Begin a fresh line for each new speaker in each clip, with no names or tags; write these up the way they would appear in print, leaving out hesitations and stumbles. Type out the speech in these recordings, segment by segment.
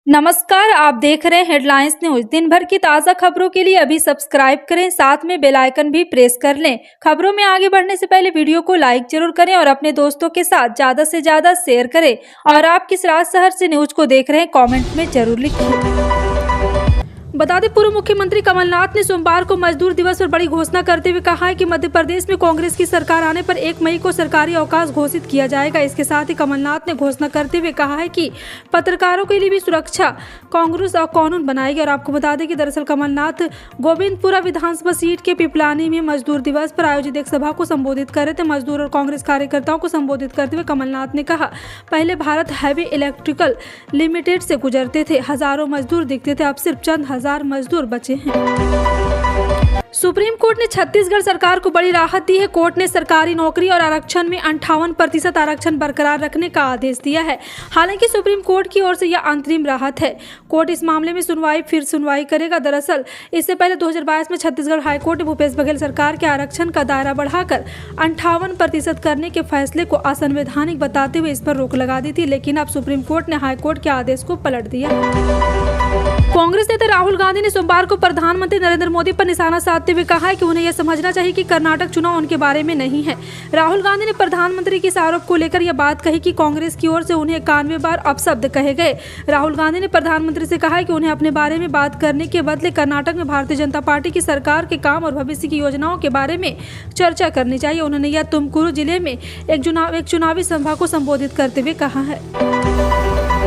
नमस्कार, आप देख रहे हैं हेडलाइंस न्यूज। दिन भर की ताज़ा खबरों के लिए अभी सब्सक्राइब करें, साथ में बेल आइकन भी प्रेस कर लें। खबरों में आगे बढ़ने से पहले वीडियो को लाइक जरूर करें और अपने दोस्तों के साथ ज़्यादा से ज़्यादा शेयर करें। और आप किस राज शहर से न्यूज को देख रहे हैं, कमेंट में जरूर लिखिए। बता दें, पूर्व मुख्यमंत्री कमलनाथ ने सोमवार को मजदूर दिवस पर बड़ी घोषणा करते हुए कहा है कि मध्य प्रदेश में कांग्रेस की सरकार आने पर 1 मई को सरकारी अवकाश घोषित किया जाएगा। इसके साथ ही कमलनाथ ने घोषणा करते हुए कहा है कि पत्रकारों के लिए भी सुरक्षा कांग्रेस और कानून बनाएगी। और आपको बता दें कि दरअसल कमलनाथ गोविंदपुरा विधानसभा सीट के पिपलानी में मजदूर दिवस पर आयोजित एक सभा को संबोधित कर रहे थे। मजदूर और कांग्रेस कार्यकर्ताओं को संबोधित करते हुए कमलनाथ ने कहा, पहले भारत हैवी इलेक्ट्रिकल लिमिटेड से गुजरते थे, हजारों मजदूर दिखते थे, अब सिर्फ चंद हजार मजदूर बचे हैं। सुप्रीम कोर्ट ने छत्तीसगढ़ सरकार को बड़ी राहत दी है। कोर्ट ने सरकारी नौकरी और आरक्षण में 58% आरक्षण बरकरार रखने का आदेश दिया है। हालांकि सुप्रीम कोर्ट की ओर से यह अंतरिम राहत है। कोर्ट इस मामले में सुनवाई करेगा। दरअसल इससे पहले 2022 में छत्तीसगढ़ हाईकोर्ट ने भूपेश बघेल सरकार के आरक्षण का दायरा बढ़ाकर 58% करने के फैसले को असंवैधानिक बताते हुए इस पर रोक लगा दी थी, लेकिन अब सुप्रीम कोर्ट ने हाईकोर्ट के आदेश को पलट दिया। कांग्रेस नेता राहुल गांधी ने सोमवार को प्रधानमंत्री नरेंद्र मोदी पर निशाना साधते हुए कहा है कि उन्हें यह समझना चाहिए कि कर्नाटक चुनाव उनके बारे में नहीं है। राहुल गांधी ने प्रधानमंत्री के इस आरोप को लेकर यह बात कही कि कांग्रेस की ओर से उन्हें 91 बार अपशब्द कहे गए। राहुल गांधी ने प्रधानमंत्री से कहा है कि उन्हें अपने बारे में बात करने के बदले कर्नाटक में भारतीय जनता पार्टी की सरकार के काम और भविष्य की योजनाओं के बारे में चर्चा करनी चाहिए। उन्होंने यह तुमकुरू जिले में एक चुनावी सभा को संबोधित करते हुए कहा है।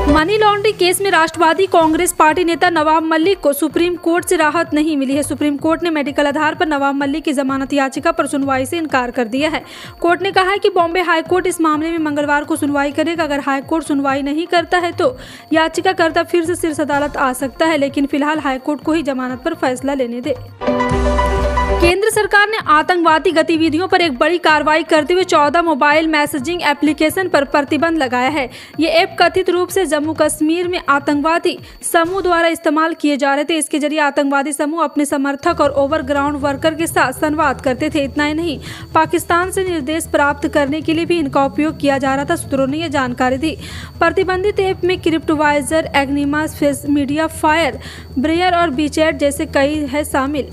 मनी लॉन्ड्रिंग केस में राष्ट्रवादी कांग्रेस पार्टी नेता नवाब मलिक को सुप्रीम कोर्ट से राहत नहीं मिली है। सुप्रीम कोर्ट ने मेडिकल आधार पर नवाब मलिक की जमानत याचिका पर सुनवाई से इनकार कर दिया है। कोर्ट ने कहा है कि बॉम्बे हाईकोर्ट इस मामले में मंगलवार को सुनवाई करेगा। अगर हाईकोर्ट सुनवाई नहीं करता है तो याचिकाकर्ता फिर से शीर्ष अदालत आ सकता है, लेकिन फिलहाल हाईकोर्ट को ही जमानत पर फैसला लेने दे। केंद्र सरकार ने आतंकवादी गतिविधियों पर एक बड़ी कार्रवाई करते हुए 14 मोबाइल मैसेजिंग एप्लीकेशन पर प्रतिबंध लगाया है। ये ऐप कथित रूप से जम्मू कश्मीर में आतंकवादी समूह द्वारा इस्तेमाल किए जा रहे थे। इसके जरिए आतंकवादी समूह अपने समर्थक और ओवरग्राउंड वर्कर के साथ संवाद करते थे। इतना ही नहीं, पाकिस्तान से निर्देश प्राप्त करने के लिए भी इनका उपयोग किया जा रहा था। सूत्रों ने यह जानकारी दी। प्रतिबंधित ऐप में क्रिप्टोवाइजर, एग्निमास, फेस मीडिया, फायर ब्रेयर और बीचैट जैसे कई है शामिल।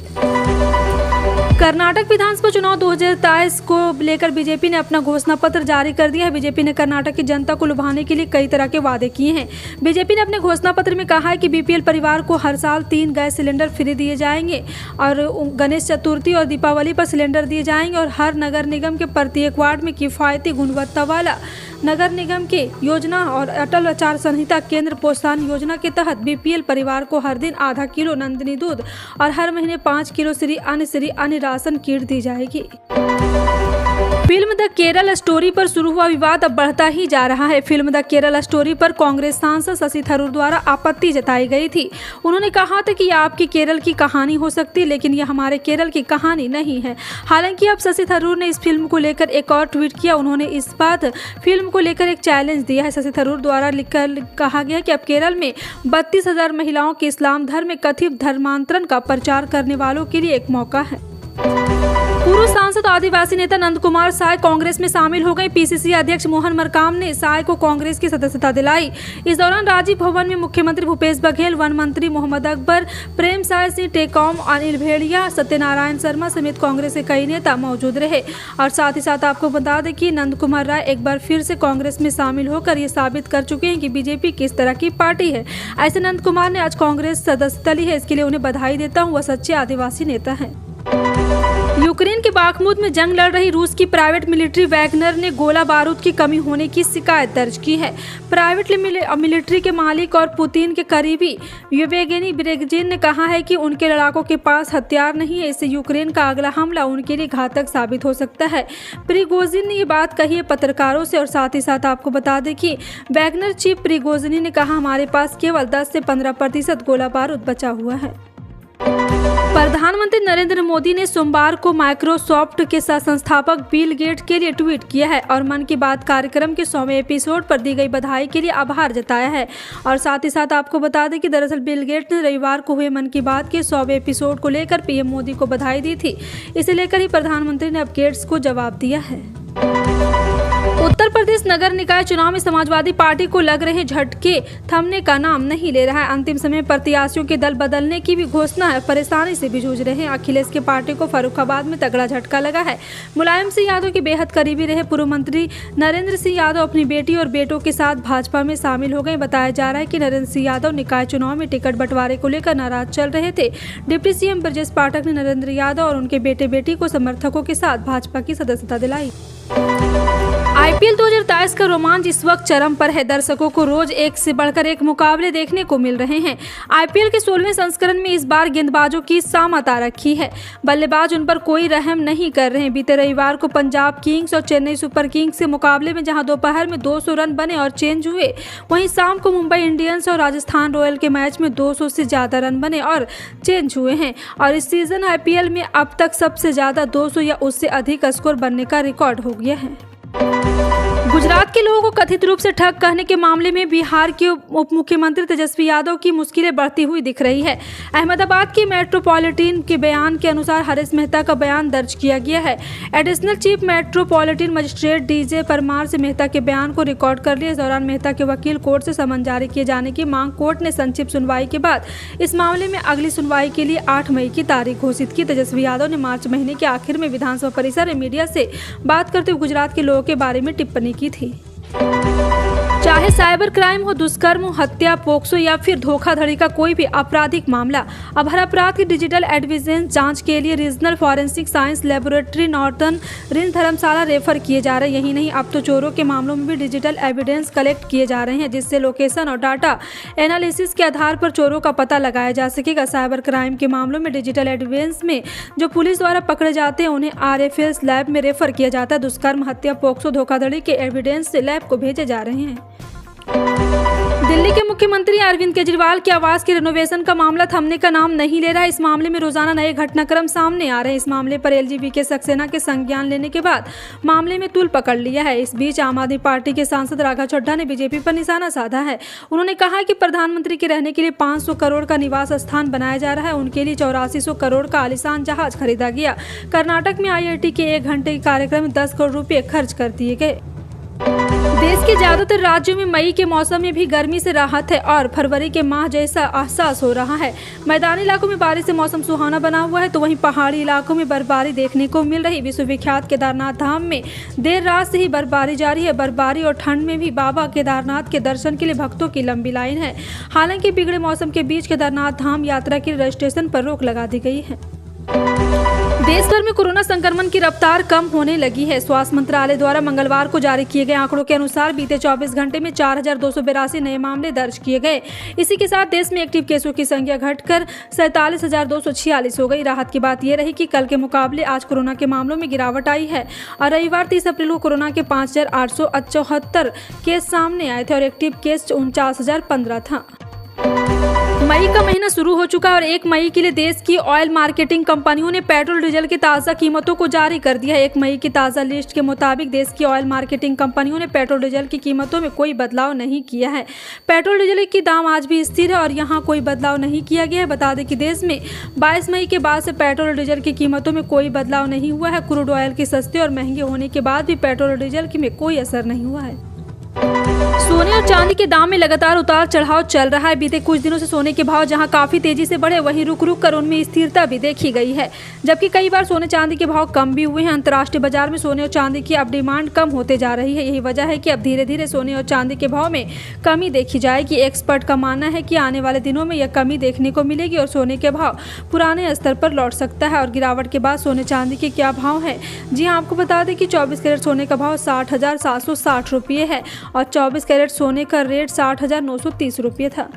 कर्नाटक विधानसभा चुनाव 2023 को लेकर बीजेपी ने अपना घोषणा पत्र जारी कर दिया है। बीजेपी ने कर्नाटक की जनता को लुभाने के लिए कई तरह के वादे किए हैं। बीजेपी ने अपने घोषणा पत्र में कहा है कि बीपीएल परिवार को हर साल 3 गैस सिलेंडर फ्री दिए जाएंगे और गणेश चतुर्थी और दीपावली पर सिलेंडर दिए जाएंगे और हर नगर निगम के प्रत्येक वार्ड में किफायती गुणवत्ता वाला नगर निगम की योजना और अटल आचार संहिता केंद्र प्रोत्साहन योजना के तहत बीपीएल परिवार को हर दिन आधा किलो नंदिनी दूध और हर महीने 5 किलो श्री अन्य राशन किट दी जाएगी। फिल्म द केरल स्टोरी पर शुरू हुआ विवाद अब बढ़ता ही जा रहा है। फिल्म द केरल स्टोरी पर कांग्रेस सांसद शशि थरूर द्वारा आपत्ति जताई गई थी। उन्होंने कहा था कि यह आपकी केरल की कहानी हो सकती है, लेकिन यह हमारे केरल की कहानी नहीं है। हालांकि अब शशि थरूर ने इस फिल्म को लेकर एक और ट्वीट किया। उन्होंने इस बात फिल्म को लेकर एक चैलेंज दिया है। शशि थरूर द्वारा लिखकर कहा गया कि अब केरल में 32,000 महिलाओं के इस्लाम धर्म में कथित धर्मांतरण का प्रचार करने वालों के लिए एक मौका है। पूर्व सांसद आदिवासी नेता नंद कुमार साय कांग्रेस में शामिल हो गए। पीसीसी अध्यक्ष मोहन मरकाम ने साय को कांग्रेस की सदस्यता दिलाई। इस दौरान राजीव भवन में मुख्यमंत्री भूपेश बघेल, वन मंत्री मोहम्मद अकबर, प्रेम साय सिंह टेकॉम, अनिल भेड़िया, सत्यनारायण शर्मा समेत कांग्रेस के कई नेता मौजूद रहे। और साथ ही साथ आपको बता दें कि नंद कुमार राय एक बार फिर से कांग्रेस में शामिल होकर ये साबित कर चुके हैं कि बीजेपी किस तरह की पार्टी है। ऐसे नंद कुमार ने आज कांग्रेस सदस्यता ली है। इसके लिए उन्हें बधाई देता हूँ। वह सच्चे आदिवासी नेता है। यूक्रेन के बाखमुत में जंग लड़ रही रूस की प्राइवेट मिलिट्री वैगनर ने गोला बारूद की कमी होने की शिकायत दर्ज की है। प्राइवेट मिलिट्री के मालिक और पुतिन के करीबी येवगेनी प्रिगोजिन ने कहा है कि उनके लड़ाकों के पास हथियार नहीं है। इससे यूक्रेन का अगला हमला उनके लिए घातक साबित हो सकता है। प्रिगोजिन ने ये बात कही है पत्रकारों से। और साथ ही साथ आपको बता दें कि वैगनर चीफ प्रिगोजिन ने कहा, हमारे पास केवल 10 से 15% गोला बारूद बचा हुआ है। प्रधानमंत्री नरेंद्र मोदी ने सोमवार को माइक्रोसॉफ्ट के संस्थापक बिल गेट्स के लिए ट्वीट किया है और मन की बात कार्यक्रम के 100वें एपिसोड पर दी गई बधाई के लिए आभार जताया है। और साथ ही साथ आपको बता दें कि दरअसल बिल गेट्स ने रविवार को हुए मन की बात के 100वें एपिसोड को लेकर पीएम मोदी को बधाई दी थी। इसे लेकर ही प्रधानमंत्री ने अब गेट्स को जवाब दिया है। उत्तर प्रदेश नगर निकाय चुनाव में समाजवादी पार्टी को लग रहे झटके थमने का नाम नहीं ले रहा है। अंतिम समय प्रत्याशियों के दल बदलने की भी घोषणा है। परेशानी से भी जूझ रहे हैं। अखिलेश की पार्टी को फर्रुखाबाद में तगड़ा झटका लगा है। मुलायम सिंह यादव के बेहद करीबी रहे पूर्व मंत्री नरेंद्र सिंह यादव अपनी बेटी और बेटों के साथ भाजपा में शामिल हो गए। बताया जा रहा है कि नरेंद्र सिंह यादव निकाय चुनाव में टिकट बंटवारे को लेकर नाराज चल रहे थे। डिप्टी सीएम ब्रजेश पाठक ने नरेंद्र यादव और उनके बेटे बेटी को समर्थकों के साथ भाजपा की सदस्यता दिलाई। आईपीएल 2023 का रोमांच इस वक्त चरम पर है। दर्शकों को रोज एक से बढ़कर एक मुकाबले देखने को मिल रहे हैं। आईपीएल के 16वें संस्करण में इस बार गेंदबाजों की सामत आ रखी है। बल्लेबाज उन पर कोई रहम नहीं कर रहे हैं। बीते रविवार को पंजाब किंग्स और चेन्नई सुपर किंग्स के मुकाबले में जहां दोपहर में 200 रन बने और चेंज हुए, वहीं शाम को मुंबई इंडियंस और राजस्थान रॉयल के मैच में 200 से ज्यादा रन बने और चेंज हुए हैं। और इस सीजन आईपीएल में अब तक सबसे ज्यादा 200 या उससे अधिक स्कोर बनने का रिकॉर्ड हो गया है। गुजरात के लोगों को कथित रूप से ठग कहने के मामले में बिहार के उप मुख्यमंत्री तेजस्वी यादव की मुश्किलें बढ़ती हुई दिख रही है। अहमदाबाद के मेट्रोपॉलिटन के बयान के अनुसार हरीश मेहता का बयान दर्ज किया गया है। Additional chief metropolitan magistrate DJ Parmar से मेहता के बयान को रिकॉर्ड कर लिया। इस दौरान मेहता के वकील कोर्ट से समन जारी किए जाने की मांग कोर्ट ने संक्षिप्त सुनवाई के बाद इस मामले में अगली सुनवाई के लिए 8 मई की तारीख घोषित की। तेजस्वी यादव ने मार्च महीने के आखिर में विधानसभा परिसर में मीडिया से बात करते हुए गुजरात के लोगों के बारे में टिप्पणी की थी। चाहे साइबर क्राइम हो, दुष्कर्म हो, हत्या, पोक्सो या फिर धोखाधड़ी का कोई भी आपराधिक मामला, अब हर अपराध की डिजिटल एविडेंस जांच के लिए regional forensic science laboratory northern range Dharamshala refer किए जा रहे हैं। यही नहीं, अब तो चोरों के मामलों में भी डिजिटल एविडेंस कलेक्ट किए जा रहे हैं, जिससे लोकेशन और डाटा एनालिसिस के आधार पर चोरों का पता लगाया जा सकेगा। साइबर क्राइम के मामलों में डिजिटल एविडेंस में जो पुलिस द्वारा पकड़े जाते हैं उन्हें RFS लैब में रेफर किया जाता है। दुष्कर्म, हत्या, पोक्सो, धोखाधड़ी के एविडेंस से लैब को भेजे जा रहे हैं। दिल्ली के मुख्यमंत्री अरविंद केजरीवाल के आवास के रिनोवेशन का मामला थमने का नाम नहीं ले रहा है। इस मामले में रोजाना नए घटनाक्रम सामने आ रहे हैं। इस मामले पर LGB सक्सेना के संज्ञान लेने के बाद मामले में तूल पकड़ लिया है। इस बीच आम आदमी पार्टी के सांसद राघव चड्ढा ने बीजेपी पर निशाना साधा है। उन्होंने कहा कि प्रधानमंत्री के रहने के लिए 500 करोड़ का निवास स्थान बनाया जा रहा है। उनके लिए 8400 करोड़ का आलीशान जहाज खरीदा गया। कर्नाटक में IIT के 1 घंटे के कार्यक्रम में 10 करोड़ रुपए खर्च कर दिए गए। देश के ज्यादातर राज्यों में मई के मौसम में भी गर्मी से राहत है और फरवरी के माह जैसा एहसास हो रहा है। मैदानी इलाकों में बारिश से मौसम सुहाना बना हुआ है, तो वहीं पहाड़ी इलाकों में बर्फबारी देखने को मिल रही। विश्वविख्यात केदारनाथ धाम में देर रात से ही बर्फबारी जारी है। बर्फबारी और ठंड में भी बाबा केदारनाथ के दर्शन के लिए भक्तों की लंबी लाइन है। हालांकि बिगड़े मौसम के बीच केदारनाथ धाम यात्रा के रजिस्ट्रेशन पर रोक लगा दी गई है। देश भर में कोरोना संक्रमण की रफ्तार कम होने लगी है। स्वास्थ्य मंत्रालय द्वारा मंगलवार को जारी किए गए आंकड़ों के अनुसार बीते 24 घंटे में 4282 नए मामले दर्ज किए गए। इसी के साथ देश में एक्टिव केसों की संख्या घटकर 47,246 हो गई। राहत की बात यह रही कि कल के मुकाबले आज कोरोना के मामलों में गिरावट आई है और रविवार 30 अप्रैल को कोरोना के 5874 केस सामने आए थे और एक्टिव केस 49,015 था। मई का महीना शुरू हो चुका है और 1 मई के लिए देश की ऑयल मार्केटिंग कंपनियों ने पेट्रोल डीजल की ताज़ा कीमतों को जारी कर दिया है। 1 मई की ताज़ा लिस्ट के मुताबिक देश की ऑयल मार्केटिंग कंपनियों ने पेट्रोल डीजल की कीमतों में कोई बदलाव नहीं किया है। पेट्रोल डीजल की दाम आज भी स्थिर है और यहाँ कोई बदलाव नहीं किया गया है। बता दें कि देश में 22 मई के बाद से पेट्रोल डीजल की कीमतों में कोई बदलाव नहीं हुआ है। क्रूड ऑयल के सस्ते और महंगे होने के बाद भी पेट्रोल डीजल में कोई असर नहीं हुआ है। सोने और चांदी के दाम में लगातार उतार चढ़ाव चल रहा है। बीते कुछ दिनों से सोने के भाव जहां काफी तेजी से बढ़े, वहीं रुक रुक कर उनमें स्थिरता भी देखी गई है, जबकि कई बार सोने चांदी के भाव कम भी हुए हैं। अंतर्राष्ट्रीय बाजार में सोने और चांदी की अब डिमांड कम होते जा रही है। यही वजह है कि अब धीरे धीरे सोने और चांदी के भाव में कमी देखी जाएगी। एक्सपर्ट का मानना है कि आने वाले दिनों में यह कमी देखने को मिलेगी और सोने के भाव पुराने स्तर पर लौट सकता है। और गिरावट के बाद सोने चांदी के क्या भाव है? जी हाँ, आपको बता दें कि 24 कैरेट सोने का भाव 60,760 रुपये है और 24 कैरेट सोने का रेट 60,930 रुपये था।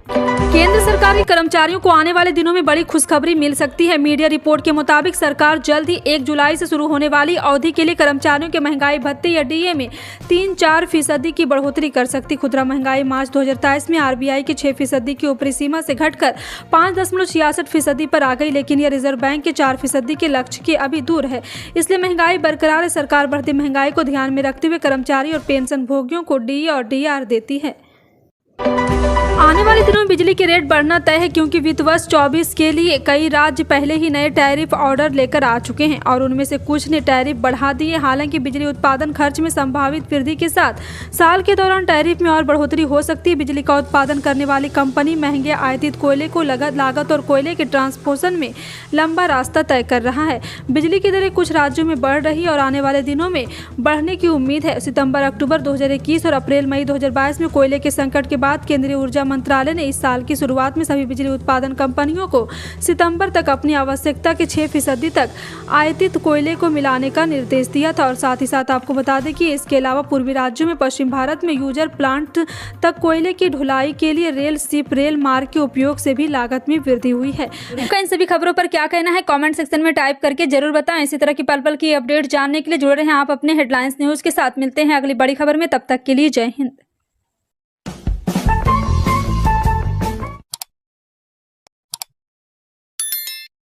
केंद्र सरकार के कर्मचारियों को आने वाले दिनों में बड़ी खुशखबरी मिल सकती है। मीडिया रिपोर्ट के मुताबिक सरकार जल्द ही 1 जुलाई से शुरू होने वाली अवधि के लिए कर्मचारियों के महंगाई भत्ते या DA में 3-4% की बढ़ोतरी कर सकती। खुदरा महंगाई मार्च 2023 में RBI की 6% की ऊपरी सीमा से घटकर 5.66% पर आ गई, लेकिन यह रिजर्व बैंक के 4% के लक्ष्य के अभी दूर है। इसलिए महंगाई बरकरार है। सरकार बढ़ती महंगाई को ध्यान में रखते हुए कर्मचारी और पेंशन भोगियों को DA और DR देती है। आने वाले दिनों में बिजली के रेट बढ़ना तय है, क्योंकि वित्त वर्ष 24 के लिए कई राज्य पहले ही नए टैरिफ ऑर्डर लेकर आ चुके हैं और उनमें से कुछ ने टैरिफ बढ़ा दिए। हालांकि बिजली उत्पादन खर्च में संभावित वृद्धि के साथ साल के दौरान टैरिफ में और बढ़ोतरी हो सकती है। बिजली का उत्पादन करने वाली कंपनी महंगे आयातित कोयले को लागत और कोयले के ट्रांसपोर्टेशन में लंबा रास्ता तय कर रहा है। बिजली की दरें कुछ राज्यों में बढ़ रही और आने वाले दिनों में बढ़ने की उम्मीद है। सितंबर अक्टूबर 2021 और अप्रैल मई 2022 में कोयले के संकट के बाद केंद्रीय ऊर्जा मंत्रालय ने इस साल की शुरुआत में सभी बिजली उत्पादन कंपनियों को सितंबर तक अपनी आवश्यकता के 6% तक आयातित कोयले को मिलाने का निर्देश दिया था। और साथ ही साथ आपको बता दें कि इसके अलावा पूर्वी राज्यों में पश्चिम भारत में यूजर प्लांट तक कोयले की ढुलाई के लिए रेल शिप रेल मार्ग के उपयोग से भी लागत में वृद्धि हुई है। आपका इन सभी खबरों पर क्या कहना है, कमेंट सेक्शन में टाइप करके जरूर बताएं। इसी तरह की पल पल की अपडेट जानने के लिए जुड़े रहें आप अपने हेडलाइंस न्यूज के साथ। मिलते हैं अगली बड़ी खबर में, तब तक के लिए जय हिंद।